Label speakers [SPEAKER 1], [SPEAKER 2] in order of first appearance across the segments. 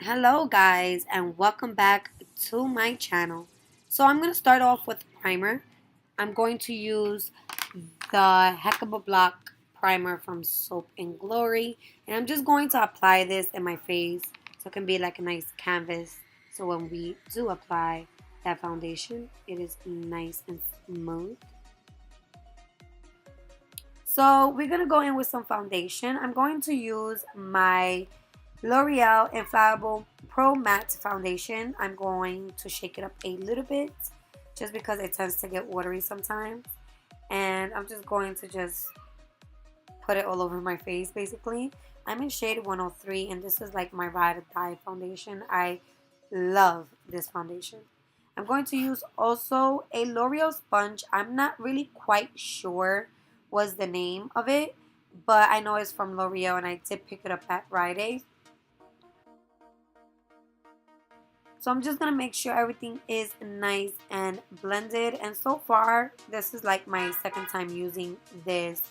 [SPEAKER 1] Hello guys and welcome back to my channel. So I'm going to start off with primer. I'm going to use the Heck of a Block primer from Soap and Glory, and I'm just going to apply this in my face so it can be like a nice canvas, so when we do apply that foundation it is nice and smooth. So we're going to go in with some foundation. I'm going to use my L'Oreal-Infallible Pro Matte Foundation. I'm going to shake it up a little bit just because it tends to get watery sometimes. And I'm just going to just put it all over my face basically. I'm in shade 103 and this is like my ride or die foundation. I love this foundation. I'm going to use also a L'Oreal sponge. I'm not really quite sure what's the name of it, but I know it's from L'Oreal and I did pick it up at Rite Aid. So I'm just going to make sure everything is nice and blended. And so far, this is like my second time using this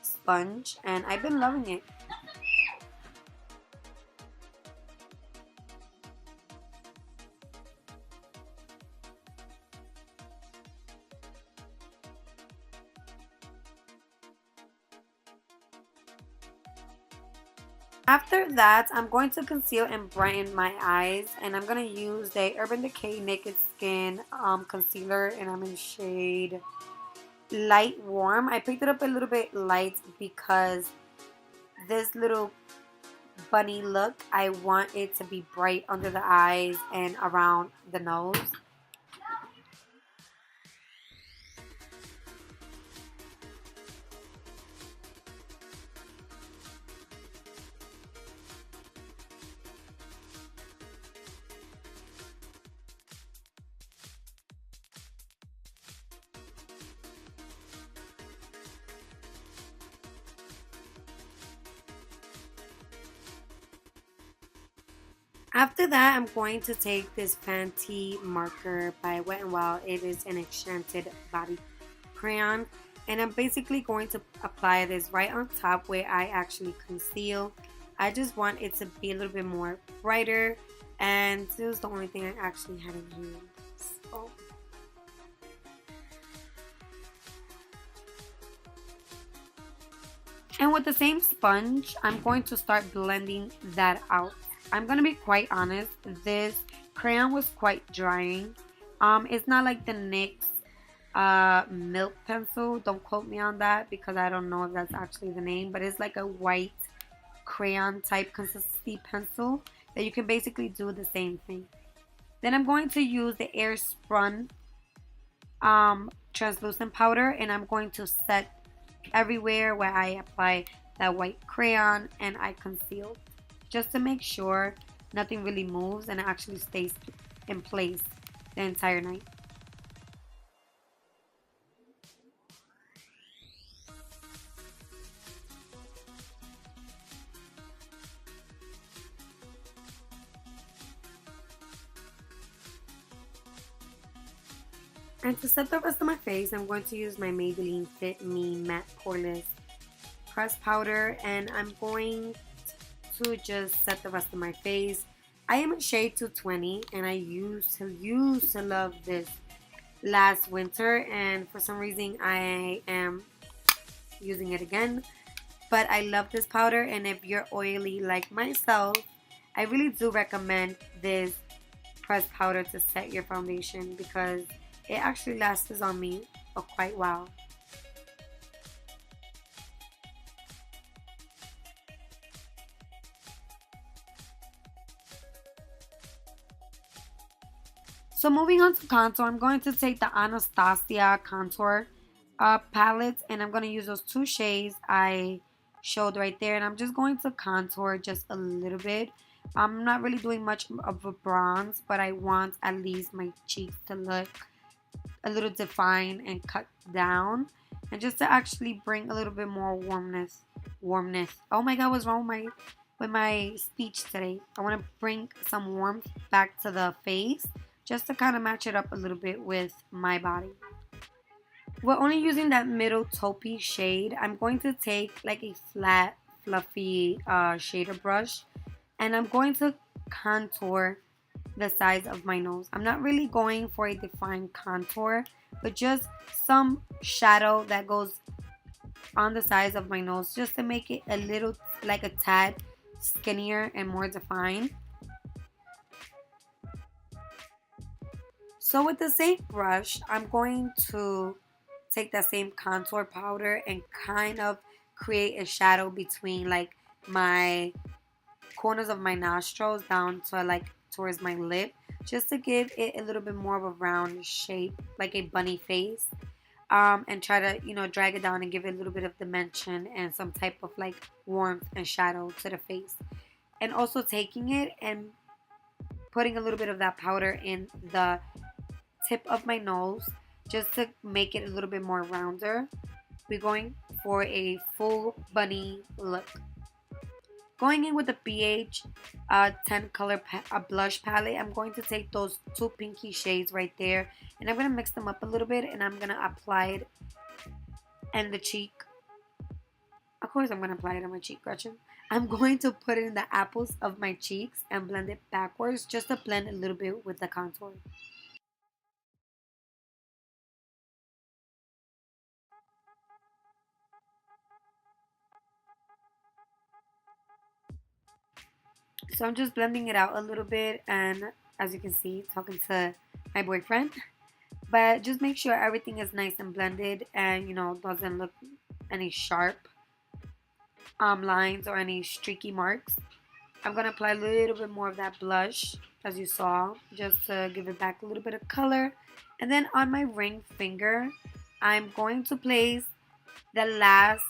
[SPEAKER 1] sponge. And I've been loving it. After that, I'm going to conceal and brighten my eyes. And I'm going to use the Urban Decay Naked Skin Concealer. And I'm in shade Light Warm. I picked it up a little bit light because this little bunny look, I want it to be bright under the eyes and around the nose. After that, I'm going to take this Fenty marker by Wet n Wild. It is an enchanted body crayon. And I'm basically going to apply this right on top where I actually conceal. I just want it to be a little bit more brighter. And this was the only thing I actually had in here. So. And with the same sponge, I'm going to start blending that out. I'm gonna be quite honest, this crayon was quite drying. It's not like the NYX milk pencil. Don't quote me on that because I don't know if that's actually the name, but it's like a white crayon type consistency pencil that you can basically do the same thing. Then I'm going to use the airspun translucent powder, and I'm going to set everywhere where I apply that white crayon and I conceal, just to make sure nothing really moves and it actually stays in place the entire night. And to set the rest of my face, I'm going to use my Maybelline Fit Me Matte Poreless Pressed Powder, and I'm going to just set the rest of my face. I am in shade 220 and I used to love this last winter, and for some reason I am using it again. But I love this powder, and if you're oily like myself, I really do recommend this pressed powder to set your foundation because it actually lasts on me for quite a while. So moving on to contour, I'm going to take the Anastasia contour palette, and I'm going to use those two shades I showed right there, and I'm just going to contour just a little bit. I'm not really doing much of a bronze, but I want at least my cheeks to look a little defined and cut down, and just to actually bring a little bit more warmness. Oh my god, what's wrong with my speech today? I want to bring some warmth back to the face, just to kind of match it up a little bit with my body. We're only using that middle taupey shade. I'm going to take like a flat, fluffy shader brush, and I'm going to contour the sides of my nose. I'm not really going for a defined contour, but just some shadow that goes on the sides of my nose just to make it a little, like a tad skinnier and more defined. So with the same brush, I'm going to take that same contour powder and kind of create a shadow between like my corners of my nostrils down to like towards my lip, just to give it a little bit more of a round shape, like a bunny face. And try to, drag it down and give it a little bit of dimension and some type of like warmth and shadow to the face. And also taking it and putting a little bit of that powder in the tip of my nose just to make it a little bit more rounder. We're going for a full bunny look. Going in with the BH 10 color blush palette, I'm going to take those two pinky shades right there and I'm going to mix them up a little bit and I'm going to apply it in the cheek. Of course I'm going to apply it on my cheek, Gretchen. I'm going to put it in the apples of my cheeks and blend it backwards just to blend a little bit with the contour. So I'm just blending it out a little bit, and as you can see, talking to my boyfriend. But just make sure everything is nice and blended and doesn't look any sharp lines or any streaky marks. I'm gonna apply a little bit more of that blush as you saw, just to give it back a little bit of color. And then on my ring finger, I'm going to place the last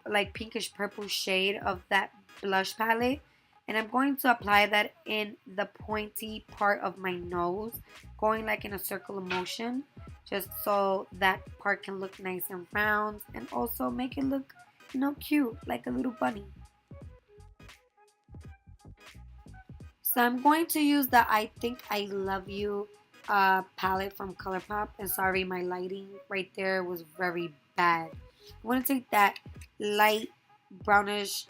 [SPEAKER 1] like pinkish purple shade of that blush palette, and I'm going to apply that in the pointy part of my nose, going like in a circular motion, just so that part can look nice and round and also make it look cute, like a little bunny. So I'm going to use the I Think I Love You palette from Colourpop. And sorry, my lighting right there was very bad. I'm going to take that light brownish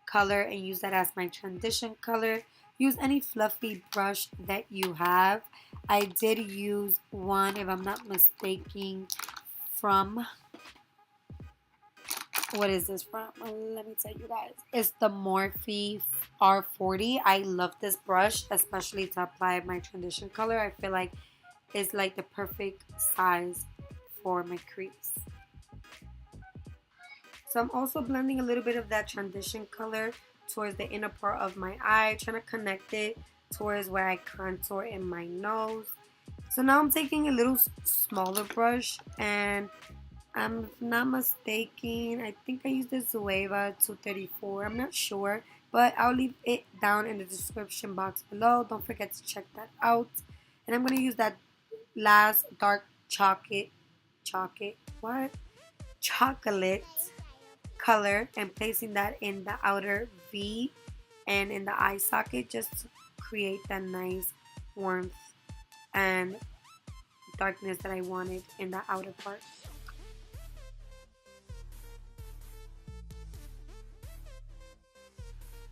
[SPEAKER 1] color and use that as my transition color. Use any fluffy brush that you have. I did use one, if I'm not mistaken, from... What is this from? Let me tell you guys. It's the Morphe R40. I love this brush, especially to apply my transition color. I feel like it's like the perfect size for my crease. So I'm also blending a little bit of that transition color towards the inner part of my eye, trying to connect it towards where I contour in my nose. So now I'm taking a little smaller brush, and I'm not mistaken, I think I used the Zoeva 234. I'm not sure, but I'll leave it down in the description box below. Don't forget to check that out. And I'm going to use that last dark chocolate color and placing that in the outer V and in the eye socket, just to create that nice warmth and darkness that I wanted in the outer part.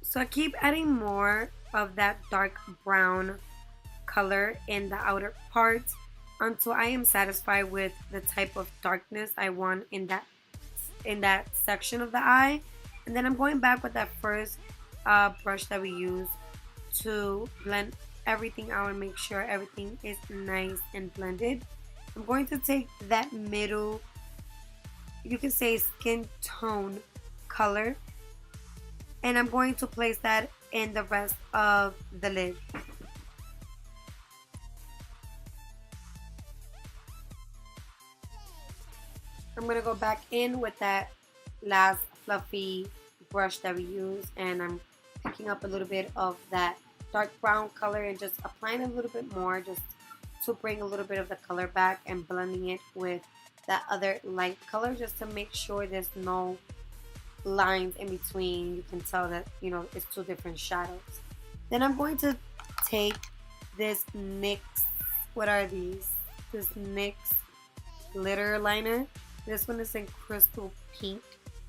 [SPEAKER 1] So I keep adding more of that dark brown color in the outer part until I am satisfied with the type of darkness I want in that section of the eye. And then I'm going back with that first brush that we used to blend everything out and make sure everything is nice and blended. I'm going to take that middle, you can say skin tone color, and I'm going to place that in the rest of the lid. I'm going to go back in with that last fluffy brush that we used, and I'm picking up a little bit of that dark brown color and just applying a little bit more just to bring a little bit of the color back and blending it with that other light color just to make sure there's no lines in between. You can tell that it's two different shadows. Then I'm going to take this NYX, what are these? This NYX glitter liner. This one is in crystal pink,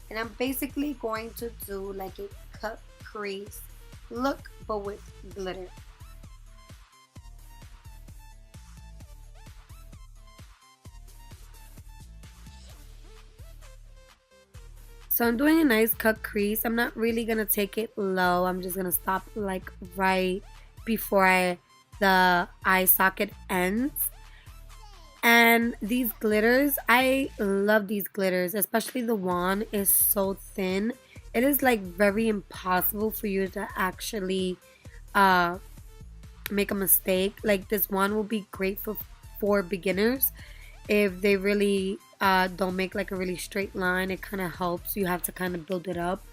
[SPEAKER 1] and I'm basically going to do like a cut crease look, but with glitter. So I'm doing a nice cut crease. I'm not really going to take it low. I'm just going to stop like right before the eye socket ends. And these glitters, I love these glitters, especially the wand is so thin. It is like very impossible for you to actually make a mistake. Like this wand will be great for beginners if they really don't make like a really straight line. It kind of helps. You have to kind of build it up.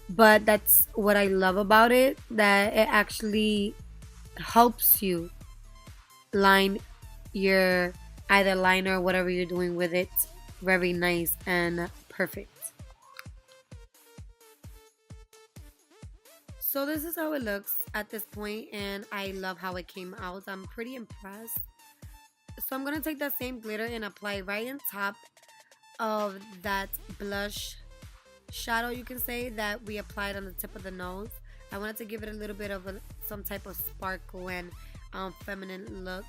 [SPEAKER 1] But that's what I love about it, that it actually helps you line your either liner or whatever you're doing with it very nice and perfect. So this is how it looks at this point, and I love how it came out. I'm pretty impressed. So I'm going to take that same glitter and apply right on top of that blush shadow, you can say, that we applied on the tip of the nose. I wanted to give it a little bit of some type of sparkle and feminine look.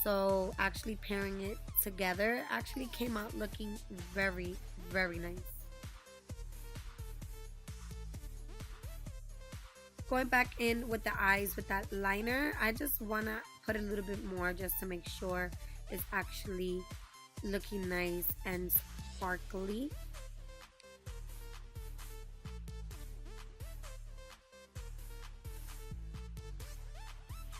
[SPEAKER 1] So actually pairing it together actually came out looking very, very nice. Going back in with the eyes with that liner, I just want to put a little bit more just to make sure it's actually looking nice and sparkly.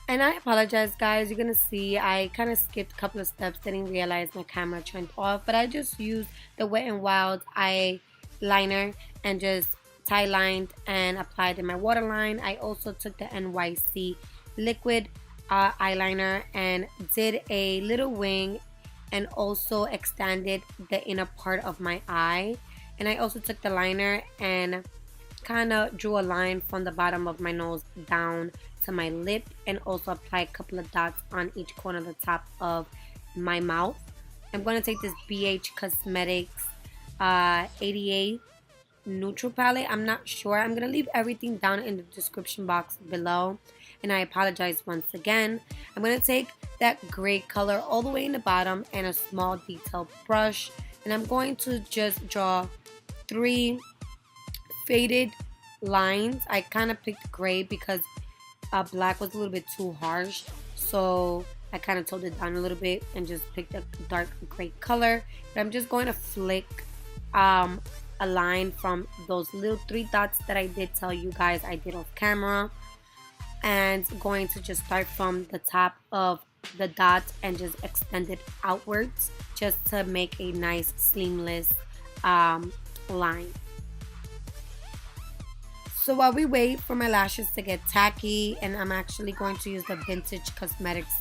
[SPEAKER 1] And I apologize, guys. You're gonna see I kind of skipped a couple of steps, didn't realize my camera turned off, but I just used the Wet n Wild eyeliner and just tie lined and applied in my waterline. I also took the nyc-liquid eyeliner and did a little wing and also extended the inner part of my eye. And I also took the liner and kind of drew a line from the bottom of my nose down to my lip, and also apply a couple of dots on each corner of the top of my mouth. I'm going to take this bhcosmetics 88 neutral palette. I'm not sure. I'm going to leave everything down in the description box below, and I apologize once again. I'm going to take that gray color all the way in the bottom and a small detail brush, and I'm going to just draw 3 faded lines. I kind of picked gray because black was a little bit too harsh, so I kind of toned it down a little bit and just picked a dark gray color. But I'm just going to flick a line from those little 3 dots that I did tell you guys I did off camera, and going to just start from the top of the dot and just extend it outwards just to make a nice seamless line. So while we wait for my lashes to get tacky, and I'm actually going to use the Vintage Cosmetics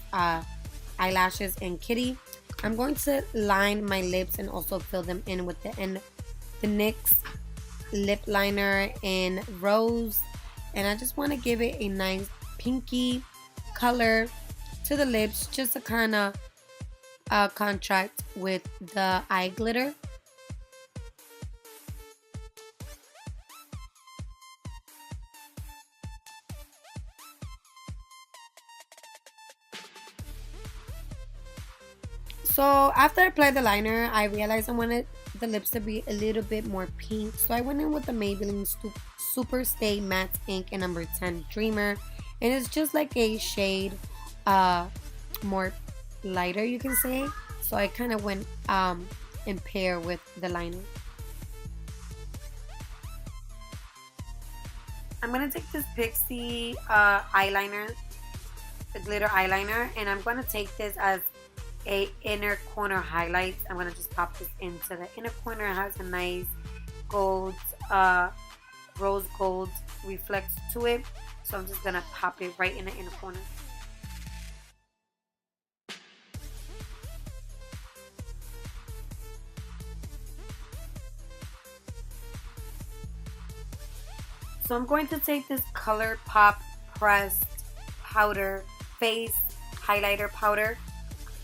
[SPEAKER 1] eyelashes in Kitty, I'm going to line my lips and also fill them in with the NYX lip liner in Rose. And I just want to give it a nice pinky color to the lips just to kind of contrast with the eye glitter. So after I applied the liner, I realized I wanted the lips to be a little bit more pink. So I went in with the Maybelline Super Stay Matte Ink in number 10 Dreamer. And it's just like a shade more lighter, you can say. So I kind of went in pair with the liner. I'm going to take this Pixi eyeliner, the glitter eyeliner, and I'm going to take this as a inner corner highlight. I'm going to just pop this into the inner corner. It has a nice gold, rose gold reflex to it. So I'm just going to pop it right in the inner corner. So I'm going to take this ColourPop pressed powder face highlighter powder,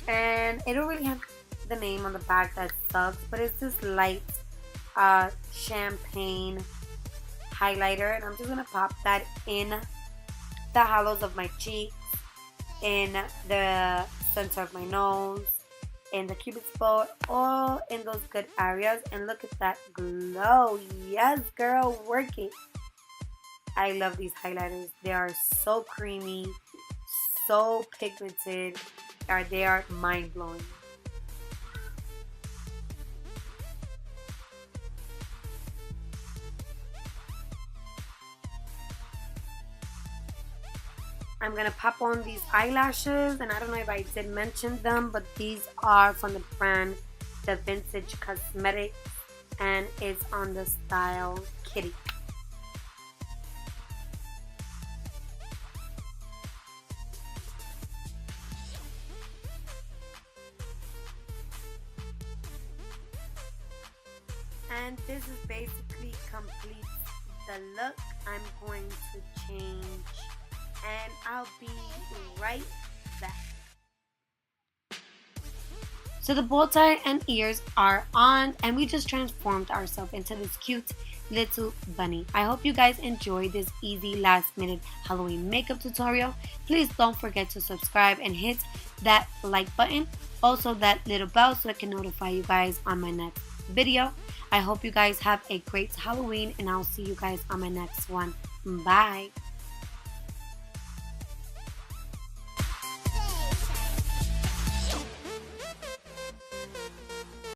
[SPEAKER 1] and it don't really have the name on the back, that sucks, but it's this light champagne highlighter, and I'm just gonna pop that in the hollows of my cheeks, in the center of my nose, in the cupid's bow, all in those good areas. And look at that glow. Yes, girl, work it. I love these highlighters. They are so creamy, so pigmented, or they are mind-blowing. I'm gonna pop on these eyelashes, and I don't know if I did mention them, but these are from the brand The Vintage Cosmetics, and it's on the style Kitty. And this is basically completes the look. I'm going to change and I'll be right back. So the bow tie and ears are on, and we just transformed ourselves into this cute little bunny. I hope you guys enjoyed this easy last minute Halloween makeup tutorial. Please don't forget to subscribe and hit that like button, also that little bell, so I can notify you guys on my next video. I hope you guys have a great Halloween, and I'll see you guys on my next one. Bye.